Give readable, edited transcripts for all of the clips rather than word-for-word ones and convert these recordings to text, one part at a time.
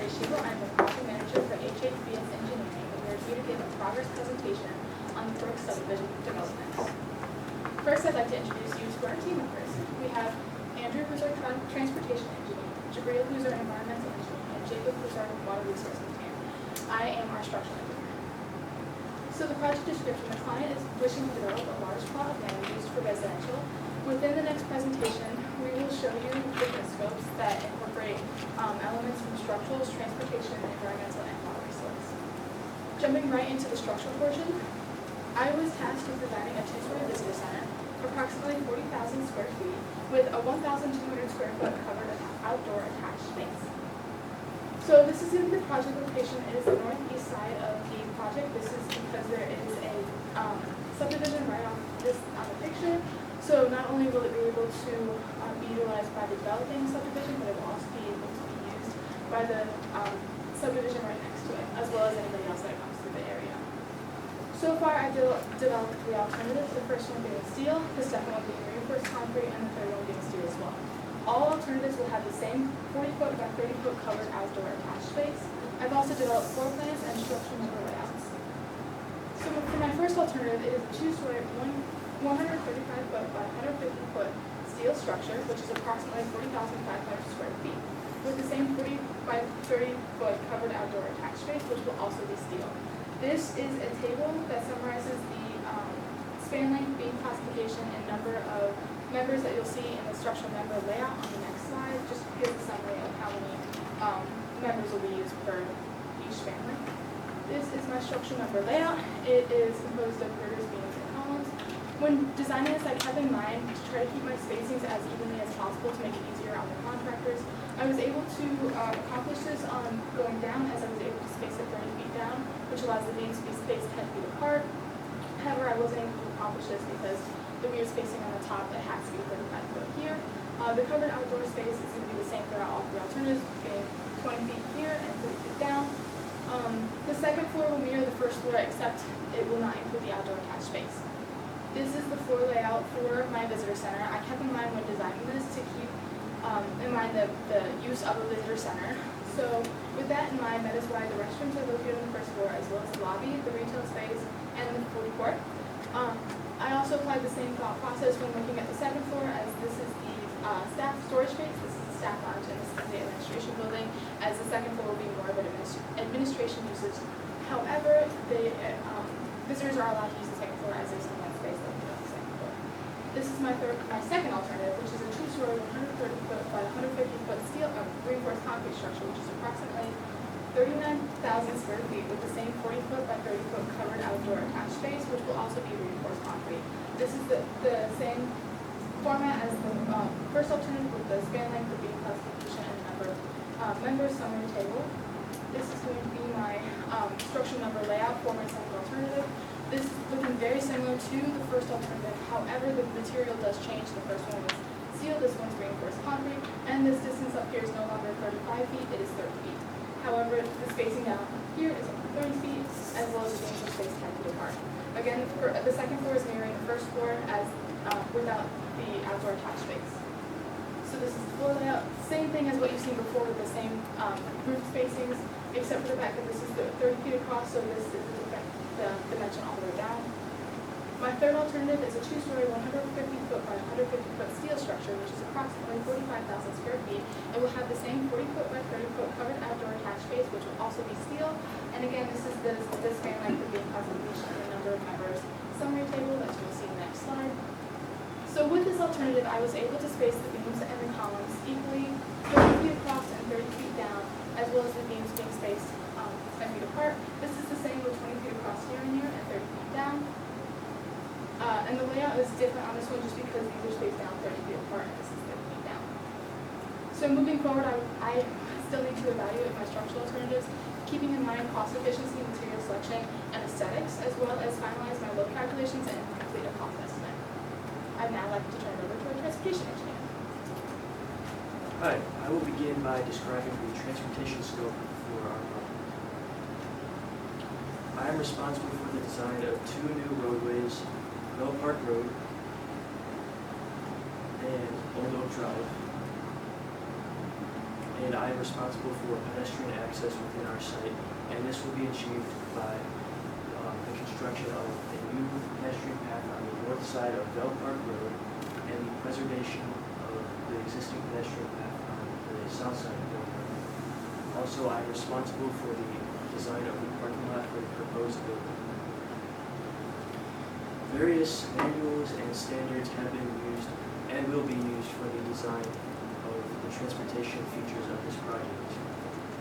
Shiva. I'm the project manager for HHBS Engineering, and we are here to give a progress presentation on the Brook subdivision developments. First, I'd like to introduce you to our team members. We have Andrew, who's our transportation engineer, Jabril, who's our environmental engineer, and Jacob, who's our water resource engineer. I am our structural engineer. So the project description: the client is wishing to develop a large plot of land used for residential. Within the next presentation, we will show you different scopes that incorporate elements from structurals, transportation, environmental, and water resource. Jumping right into the structural portion, I was tasked with designing a two-story visitor center, approximately 40,000 square feet, with a 1,200 square foot covered outdoor attached space. So this is in the project location. It is the northeast side of the project. This is because there is a subdivision right on the picture. So not only will it be able to be utilized by the developing subdivision, but it will also be able to be used by the subdivision right next to it, as well as anybody else that comes through the area. So far, I've developed three alternatives. The first one being steel, the second one being reinforced concrete, and the third one being steel as well. All alternatives will have the same 40-foot by 30-foot covered outdoor attached space. I've also developed floor plans and structural number layouts. So for my first alternative, it is a two-story 135-foot by 150-foot steel structure, which is approximately 40,500 square feet, with the same 40 by 30-foot covered outdoor attached space, which will also be steel. This is a table that summarizes the span length, beam classification, and number of members that you'll see in the structural member layout on the next slide, just gives a summary of how many members will be used per each span length. This is my structural member layout. It is composed of girders, beams, and columns. When designing this, I kept in mind to try to keep my spacings as evenly as possible to make it easier on the contractors. I was able to accomplish this on going down, as I was able to space it 30 feet down, which allows the beams to be spaced 10 feet apart. However, I wasn't able to accomplish this because the weird spacing on the top, it has to be 35 foot here. The covered outdoor space is going to be the same throughout all three alternatives, being 20 feet here and 30 feet down. The second floor will mirror the first floor, except it will not include the outdoor attached space. This is the floor layout for my visitor center. I kept in mind when designing this to keep in mind the use of a visitor center. So with that in mind, that is why the restrooms are located on the first floor, as well as the lobby, the retail space, and the food court. I also applied the same thought process when looking at the second floor, as this is the staff storage space, this is the staff lounge, and this is the administration building, as the second floor will be more of an administration usage. However, the visitors are allowed to use the second floor as there's no space located on the second floor. This is my second alternative, which is a two-story 130-foot by 150-foot steel reinforced concrete structure, which is approximately 39,000 square feet, with the same 40-foot by 30-foot covered outdoor attached space, which will also be reinforced concrete. This is the same format as the first alternative, with the span length, the beam classification, and number of members summary table. This is going to be my structural number layout for my second alternative. This is looking very similar to the first alternative. However, the material does change. The first one was steel, this one's reinforced concrete, and this distance up here is no longer 35 feet, it is 30 feet. However, the spacing down here is only 30 feet, as well as the beams are spaced 10 feet apart. Again, the second floor is mirroring the first floor as without the outdoor attached space. So this is the floor layout, same thing as what you've seen before with the same roof spacings, except for the fact that this is 30 feet across, so this is the dimension all the way down. My third alternative is a two-story 150-foot by 150-foot steel structure, which is approximately 45,000 square feet. It will have the same 40-foot by 30-foot covered outdoor attached space, which will also be steel. And again, this is the span length of beam classification and the number of members summary table that you'll see in the next slide. So with this alternative, I was able to space the beams and the columns equally 30 feet across and 30 feet down, as well as the beams being spaced 10 feet apart. This is the same with 20 feet across here and here and 30 feet down. And the layout is different on this one just because these are spaced down 30 feet apart and this is 30 feet down. So moving forward, I still need to evaluate my structural alternatives, keeping in mind cost efficiency, material selection, and aesthetics, as well as finalize my load calculations and complete a cost estimate. I'd now like to turn it over to our transportation engineer. Hi, I will begin by describing the transportation scope for our project. I am responsible for the design of two new roadways, Bell Park Road and Old Oak Drive, and I am responsible for pedestrian access within our site, and this will be achieved by the construction of a new pedestrian path on the north side of Bell Park Road and the preservation of the existing pedestrian path on the south side of Bell Park Road. Also, I am responsible for the design of the parking lot for the proposed building. Various manuals and standards have been used and will be used for the design of the transportation features of this project.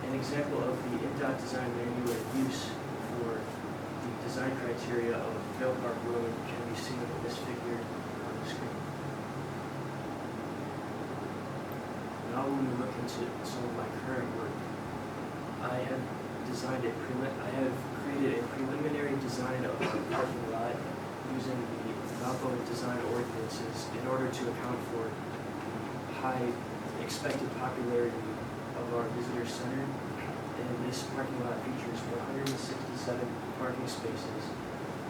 An example of the INDOT design manual in use for the design criteria of Vale Park Road can be seen in this figure on the screen. Now we will look into some of my current work. I have created a preliminary design of our parking lot using the Valpo design ordinances in order to account for the high expected popularity of our visitor center. And this parking lot features 167 parking spaces,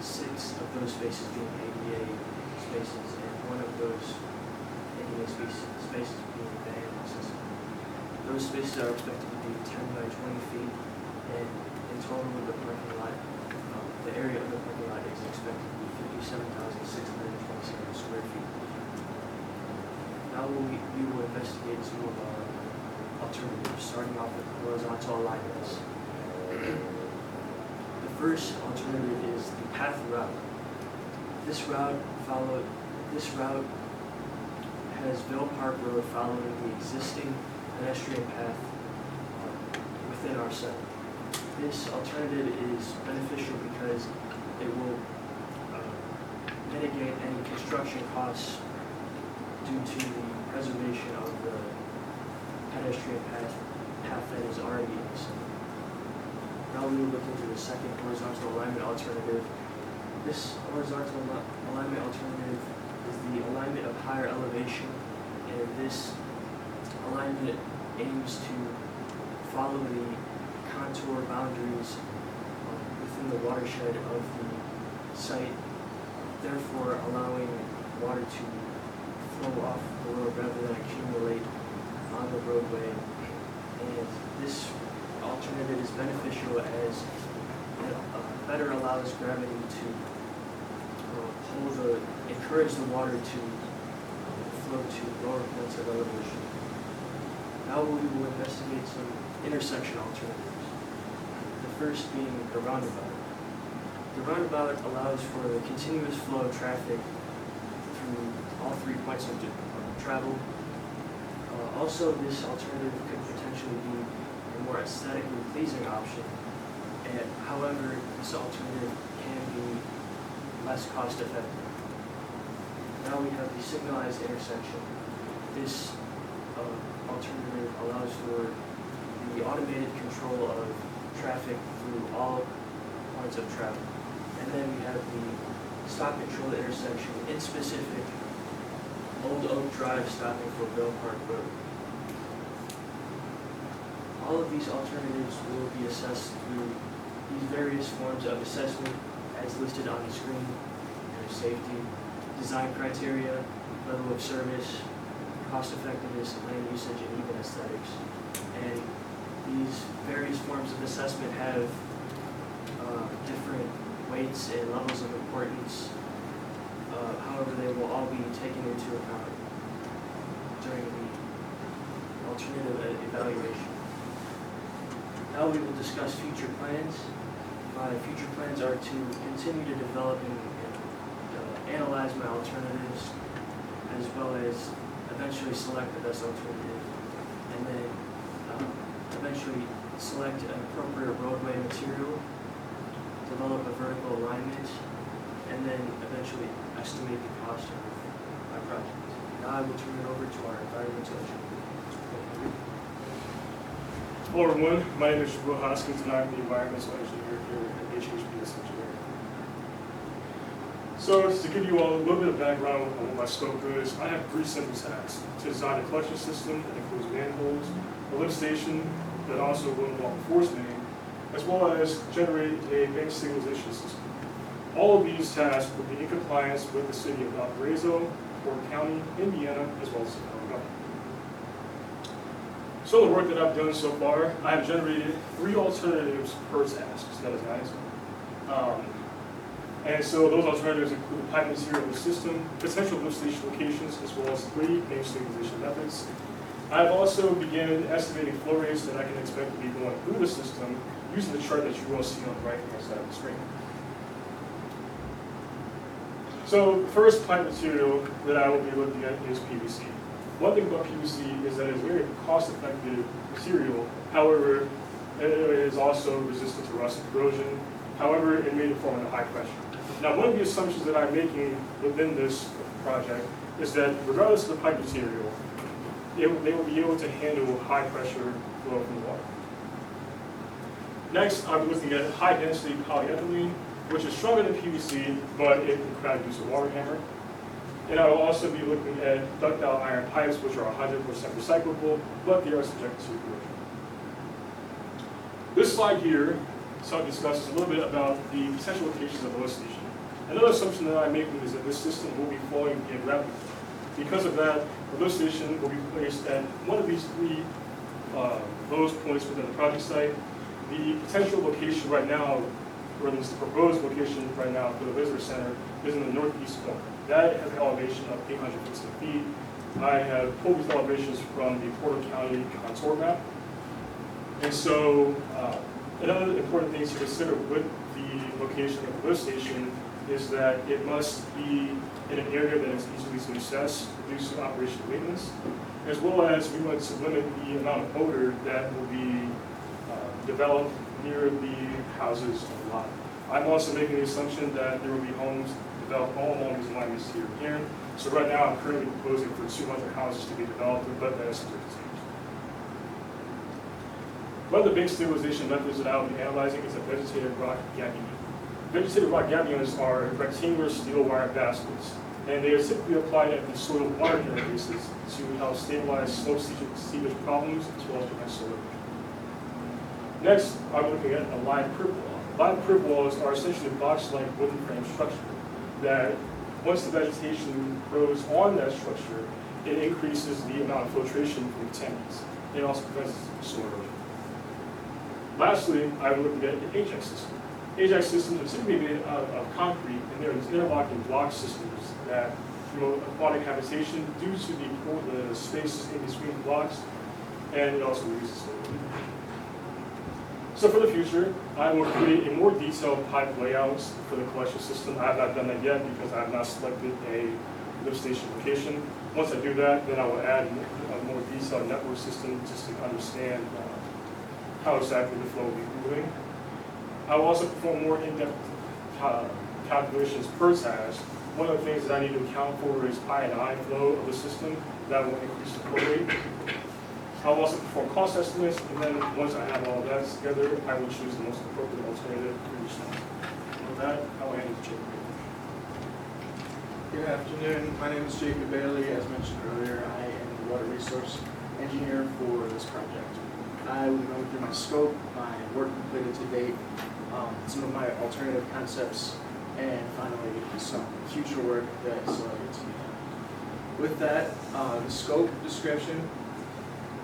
6 of those spaces being ADA spaces, and 1 of those ADA spaces being van accessible. Those spaces are expected to be 10 by 20 feet, and in total of the parking lot, the area of the parking lot is expected to be 57,627 square feet. Now we will investigate some of our alternatives, starting off with horizontal alignments. The first alternative is the path route. This route has Vale Park Road following the existing pedestrian path within our site. This alternative is beneficial because it will mitigate any construction costs due to the preservation of the pedestrian path that is already in the city. Now we will look into the second horizontal alignment alternative. This horizontal alignment alternative is the alignment of higher elevation, and this alignment aims to follow the contour boundaries within the watershed of the site, therefore allowing water to flow off the road rather than accumulate on the roadway. And this alternative is beneficial as it better allows gravity to encourage the water to flow to lower points of elevation. Now we will investigate some intersection alternatives. The first being the roundabout. The roundabout allows for the continuous flow of traffic through all 3 points of travel. Also, this alternative could potentially be a more aesthetically pleasing option. And however, this alternative can be less cost effective. Now we have the signalized intersection. This alternative allows for the automated control of traffic through all points of travel. And then we have the stop control intersection, in specific, Old Oak Drive stopping for Vale Park Road. All of these alternatives will be assessed through these various forms of assessment as listed on the screen. There's safety, design criteria, level of service, cost effectiveness, land usage, and even aesthetics. And these various forms of assessment have different weights and levels of importance. However, they will all be taken into account during the alternative evaluation. Now we will discuss future plans. My future plans are to continue to develop and analyze my alternatives, as well as eventually select the best alternative, and then eventually select an appropriate roadway material, develop a vertical alignment, and then eventually estimate the cost of my project. Now I will turn it over to our environmental engineer. Hello everyone, my name is Will Hoskins and I'm the environmental engineer here at HHBS Engineering. So to give you all a little bit of background on what my scope is, I have 3 simple tasks: to design a collection system that includes manholes, a lift station that also will involve a force main, as well as generate a bank stabilization system. All of these tasks will be in compliance with the city of Valparaiso, Fort County, Indiana, as well as the federal government. So So the work that I've done so far, I have generated 3 alternatives per task, so that is nice. And so those alternatives include the pipe material of the system, potential lift station locations, as well as 3 main stabilization methods. I've also begun estimating flow rates that I can expect to be going through the system using the chart that you will see on the right-hand side of the screen. So the first pipe material that I will be looking at is PVC. One thing about PVC is that it's a very cost-effective material. However, it is also resistant to rust and corrosion. However, it may perform under high pressure. Now, one of the assumptions that I'm making within this project is that regardless of the pipe material, they will be able to handle high pressure flow from the water. Next, I'm looking at high-density polyethylene, which is stronger than PVC, but it can produce a water hammer. And I will also be looking at ductile iron pipes, which are 100% recyclable, but they are subject to corrosion. This slide here discusses a little bit about the potential locations of the lift station. Another assumption that I'm making is that this system will be flowing in gravity. Because of that, the lift station will be placed at one of these 3 lowest points within the project site. The potential location right now, or at least the proposed location right now for the visitor center, is in the northeast corner. That has an elevation of 815 feet. I have pulled these elevations from the Porter County contour map. And so, another important thing to consider with the location of the lift station is that it must be in an area that is easily to access due to operational maintenance, as well as we want to limit the amount of odor that will be developed near the houses of the lot. I'm also making the assumption that there will be homes developed all along these lines here. So right now I'm currently proposing for 200 houses to be developed, but that is subject to change. One of the big stabilization methods that I will be analyzing is a vegetative rock gabion. Vegetative rock gabions are rectangular steel wire baskets, and they are typically applied at the soil water interfaces to help stabilize slope seepage problems as well as prevent soil erosion. Next, I'm looking at a live crib wall. Live crib walls are essentially box-like wooden frame structure that, once the vegetation grows on that structure, it increases the amount of filtration from the tanks. It also prevents soil erosion. Lastly, I'm looking at an HX system. HX systems are typically made out of concrete, and there is interlocking block systems that promote aquatic habitation due to the spaces in between blocks, and it also reduces soil erosion. So for the future, I will create a more detailed pipe layouts for the collection system. I have not done that yet because I have not selected a lift station location. Once I do that, then I will add a more detailed network system just to understand how exactly the flow will be moving. I will also perform more in-depth calculations per task. One of the things that I need to account for is I&I flow of the system. That will increase the flow rate. I'll also perform cost estimates, and then once I have all that together, I will choose the most appropriate alternative for each task. With that, I will hand it to Jacob. Good afternoon. My name is Jacob Bailey. As mentioned earlier, I am the water resource engineer for this project. I will be going through my scope, my work completed to date, some of my alternative concepts, and finally some future work that is still yet to be done. With that, the scope description.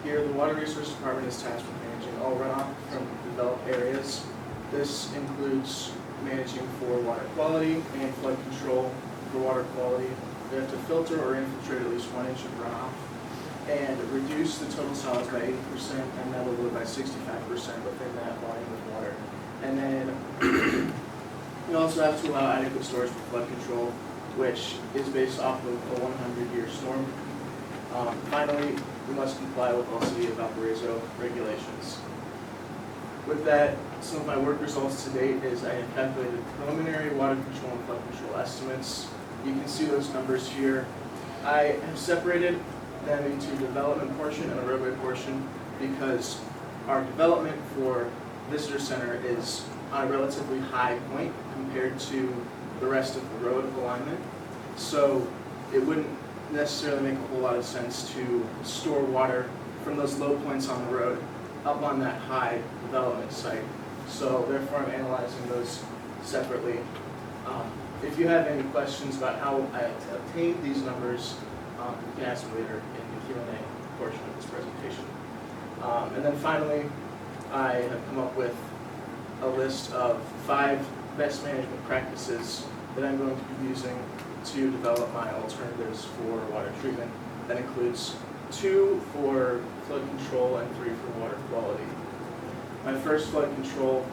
Here, the Water Resource Department is tasked with managing all runoff from developed areas. This includes managing for water quality and flood control. For water quality, we have to filter or infiltrate at least 1 inch of runoff and reduce the total solids by 80% and metal load by 65% within that volume of water. And then we also have to allow adequate storage for flood control, which is based off of a 100-year storm. Finally, we must comply with all City of Valparaiso regulations. With that, some of my work results to date is I have calculated preliminary water control and flood control estimates. You can see those numbers here. I have separated them into development portion and a roadway portion because our development for Visitor Center is on a relatively high point compared to the rest of the road alignment. So it wouldn't necessarily make a whole lot of sense to store water from those low points on the road up on that high development site. So therefore I'm analyzing those separately. If you have any questions about how I obtained these numbers, you can ask me later in the Q&A portion of this presentation. And then finally, I have come up with a list of 5 best management practices that I'm going to be using to develop my alternatives for water treatment. That includes 2 for flood control and 3 for water quality. My first flood control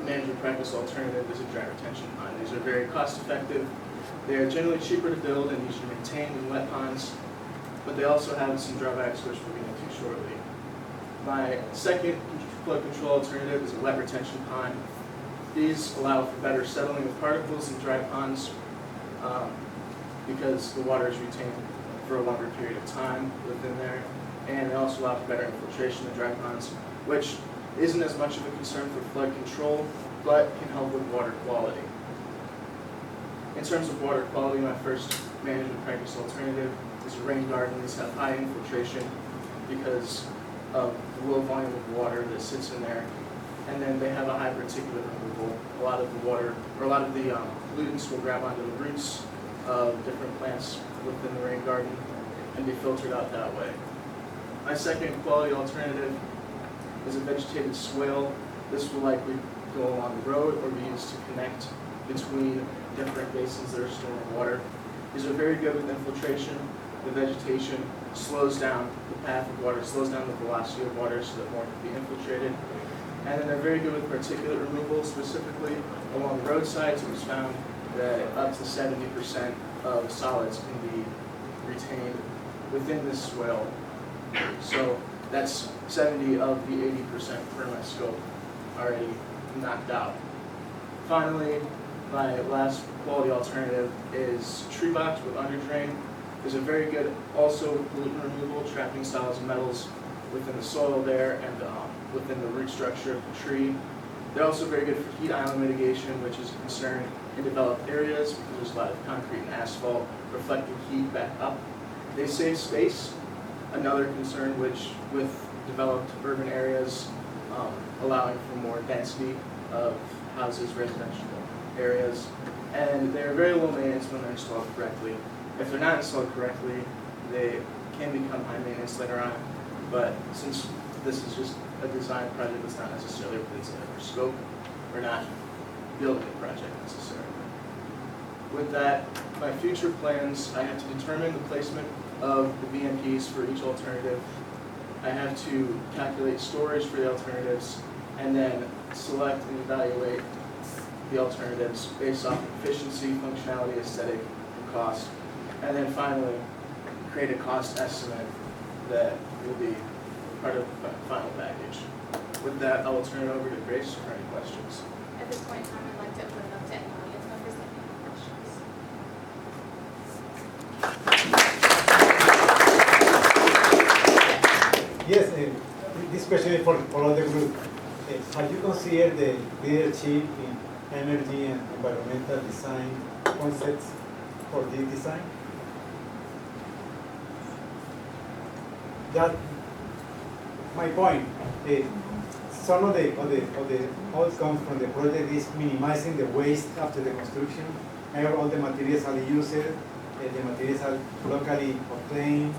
management practice alternative is a dry retention pond. These are very cost effective. They are generally cheaper to build and easier to maintain than wet ponds, but they also have some drawbacks which we'll get into shortly. My second flood control alternative is a wet retention pond. These allow for better settling of particles in dry ponds because the water is retained for a longer period of time within there, and they also allow for better infiltration in dry ponds, which isn't as much of a concern for flood control, but can help with water quality. In terms of water quality, my first management practice alternative is rain gardens. Have high infiltration because of the low volume of water that sits in there, and then they have a high particulate removal. A lot of the water, or a lot of the pollutants will grab onto the roots of different plants within the rain garden and be filtered out that way. My second quality alternative is a vegetated swale. This will likely go along the road or be used to connect between different basins that are storing water. These are very good with infiltration. The vegetation slows down the path of water, slows down the velocity of water so that more can be infiltrated. And then they're very good with particulate removal, specifically along the roadsides. It was found that up to 70% of solids can be retained within this swale. So that's 70 of the 80% per my scope already knocked out. Finally, my last quality alternative is tree box with underdrain. These are very good also with pollutant removal, trapping solids and metals within the soil there and within the root structure of the tree. They're also very good for heat island mitigation, which is a concern in developed areas because there's a lot of concrete and asphalt reflecting heat back up. They save space, another concern which with developed urban areas allowing for more density of houses, residential areas, and they're very low maintenance when they're installed correctly. If they're not installed correctly, they can become high maintenance later on, but since this is just a design project that's not necessarily within our scope, we're not building a project necessarily. With that, my future plans, I have to determine the placement of the VMPs for each alternative. I have to calculate storage for the alternatives, and then select and evaluate the alternatives based off efficiency, functionality, aesthetic, and cost. And then finally, create a cost estimate that will be part of the final package. With that, I will turn it over to Grace for any questions. At this point in time, I'd like to open it up to any audience members that have any questions. Yes, this question is for all the group. Have you considered the leadership in energy and environmental design concepts for this design? That my point. Some of the outcomes from the project is minimizing the waste after the construction. All the materials are used. The materials are locally obtained.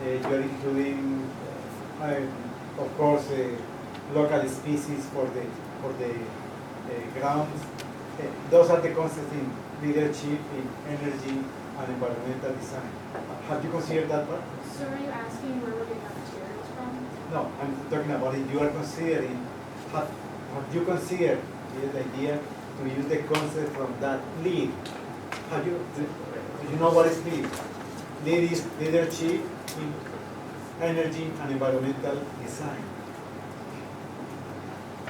You are including, of course, local species for the grounds. Those are the concepts in leadership, in energy, and environmental design. Have you considered that part? So are you asking where we're getting our materials from? No, I'm talking about it. You are considering, have you considered the idea to use the concept from that lead? Do you know what is lead? Lead is leadership in energy and environmental design.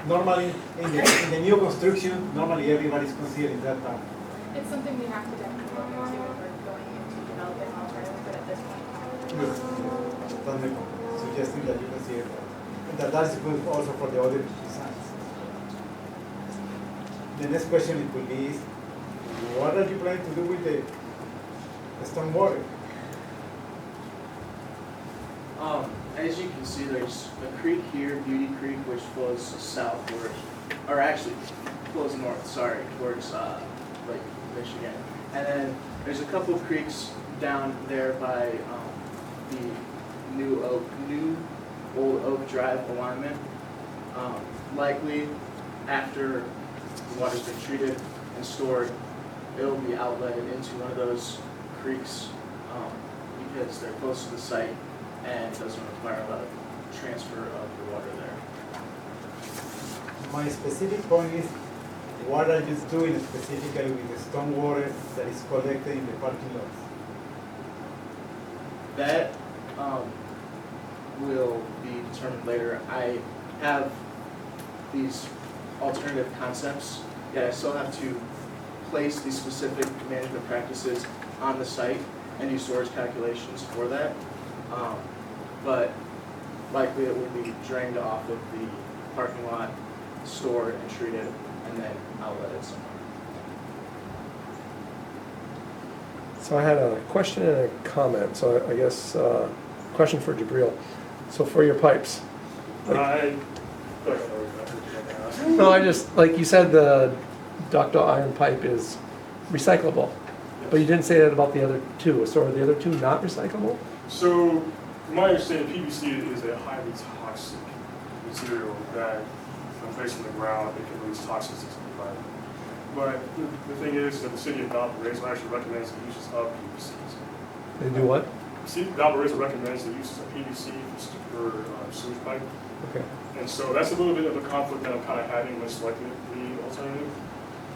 Normally, in the new construction, normally everybody's considering that part. It's something we have to definitely look into when we're going into developing alternatives, but at this point. Yes, that's my point. Suggesting that you consider that. And that's good also for the other designs. The next question it will be is, what are you planning to do with the stormwater? As you can see, there's a creek here, Beauty Creek, which flows southward, or actually flows north, sorry, towards Lake Michigan. And then there's a couple of creeks down there by the New Old Oak Drive alignment. Likely after the water's been treated and stored, it'll be outletted into one of those creeks because they're close to the site and doesn't require a lot of transfer of the water there. My specific point is, what are you doing specifically with the stormwater that is collected in the parking lots? That will be determined later. I have these alternative concepts, yet I still have to place these specific management practices on the site and do storage calculations for that. But likely it will be drained off of the parking lot, stored and treated, and then outletted somewhere. So I had a question and a comment. So I guess question for Jabril. So for your pipes, no, I just like you said the ductile iron pipe is recyclable, but you didn't say that about the other two. So are the other two not recyclable? So, from my understanding, PVC is a highly toxic material that, when placed in the ground, it can release toxins into the environment. But the thing is that the city of Valparaiso actually recommends the uses of PVCs. They do what? The city of Valparaiso recommends the uses of PVC for sewage pipe. Okay. And so that's a little bit of a conflict that I'm kind of having with selecting the alternative.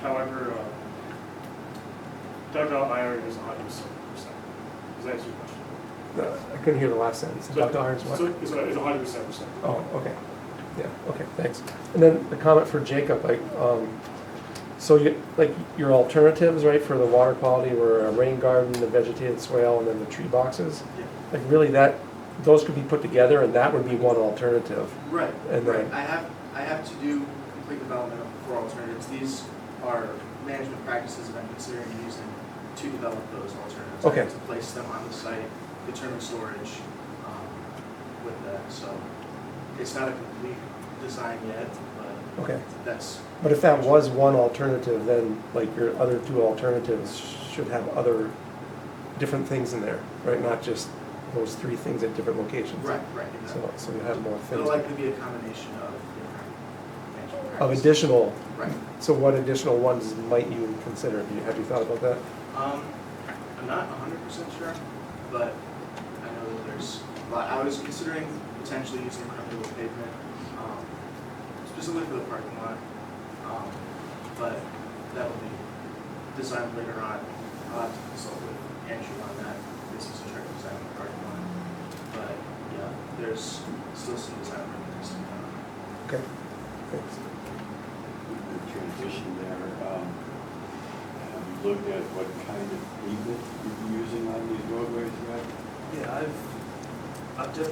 However, ductile iron is 107%. Does that answer your question? I couldn't hear the last sentence. Ductile iron is what? So it's 107%. Oh, okay. Yeah. Okay. Thanks. And then the comment for Jacob, like, so you like your alternatives, right, for the water quality were a rain garden, the vegetated swale, and then the tree boxes. Yeah. Like really, those could be put together, and that would be one alternative. Right. And right. then I have to do complete development for alternatives. These are management practices that I'm considering using to develop those alternatives. Okay. I have to place them on the site, determine storage with that. So it's not a complete design yet, but okay. that's. But if that was one alternative, then like your other two alternatives should have other different things in there, right? Not just those three things at different locations. Right. Exactly. So you have more It'll things. likely be a combination of different management Of practices. additional. Right. So what additional ones might you consider? Have you thought about that? I'm not 100% sure, but I know that there's a lot. I was considering potentially using permeable pavement, specifically for the parking lot, but that will be designed later on. I'll have to consult with Andrew on that. This is in charge of designing the parking lot, but yeah, there's still some design work that needs to be done. Okay. Thanks. The transition there, have you looked at what kind of pavement you'd be using on these roadways yet? Yeah, I've done a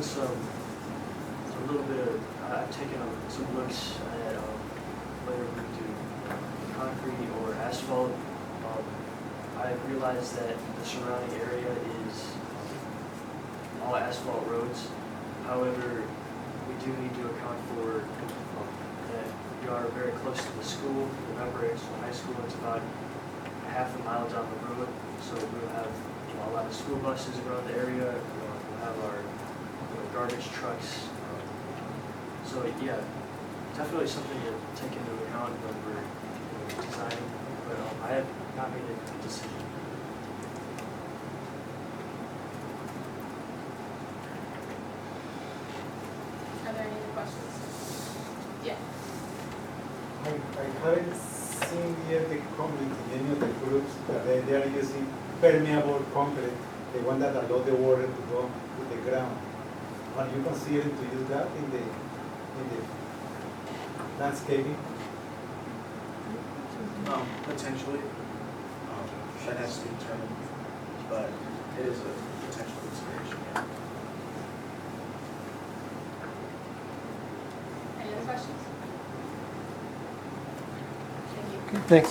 little bit of, I've taken some looks at whether we do concrete or asphalt. I realized that the surrounding area is all asphalt roads. However, we do need to account for that we are very close to the school, the Valparaiso High School. It's about half a mile down the road, so we'll have a lot of school buses around the area. We'll have our garbage trucks. So yeah, definitely something to take into account when we're designing. But I have not made a decision. Are there any other questions? Yeah. I haven't seen yet the comment in any of the groups that they are using permeable concrete, the one that allows the water to go to the ground. Are you considering to use that in the landscaping? Potentially. That has to be determined, but it is a potential consideration. Yeah. Any other questions? Thank you. Thanks.